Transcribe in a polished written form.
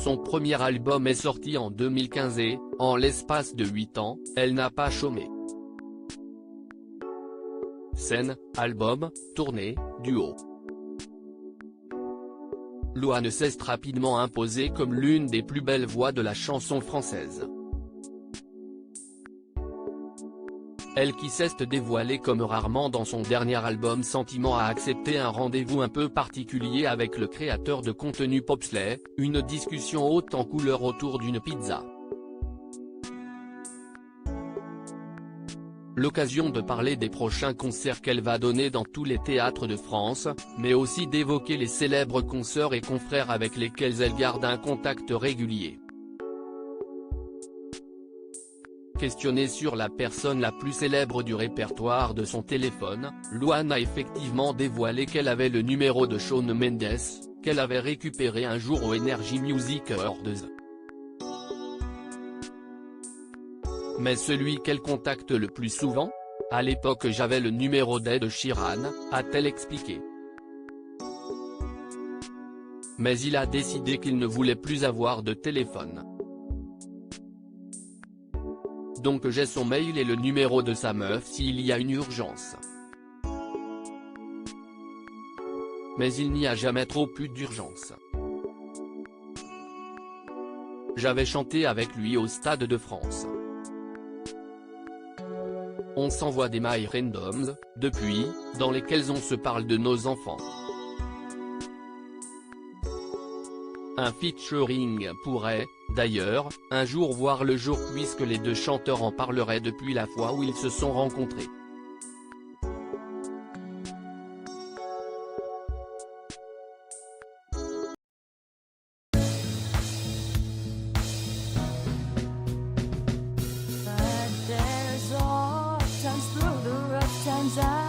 Son premier album est sorti en 2015 et, en l'espace de 8 ans, elle n'a pas chômé. Scène, album, tournée, duo. Louane s'est rapidement imposée comme l'une des plus belles voix de la chanson française. Elle qui s'est dévoilée comme rarement dans son dernier album Sentiment a accepté un rendez-vous un peu particulier avec le créateur de contenu Popsley, une discussion haute en couleur autour d'une pizza. L'occasion de parler des prochains concerts qu'elle va donner dans tous les théâtres de France, mais aussi d'évoquer les célèbres consoeurs et confrères avec lesquels elle garde un contact régulier. Questionnée sur la personne la plus célèbre du répertoire de son téléphone, Louane a effectivement dévoilé qu'elle avait le numéro de Shawn Mendes, qu'elle avait récupéré un jour au Energy Music Awards. Mais celui qu'elle contacte le plus souvent ? À l'époque j'avais le numéro d'Ed Sheeran, a-t-elle expliqué. Mais il a décidé qu'il ne voulait plus avoir de téléphone. Donc j'ai son mail et le numéro de sa meuf s'il y a une urgence. Mais il n'y a jamais trop eu d'urgence. J'avais chanté avec lui au Stade de France. On s'envoie des mails randoms, depuis, dans lesquels on se parle de nos enfants. Un featuring pourrait, d'ailleurs, un jour voir le jour puisque les deux chanteurs en parleraient depuis la fois où ils se sont rencontrés. Times through the rough times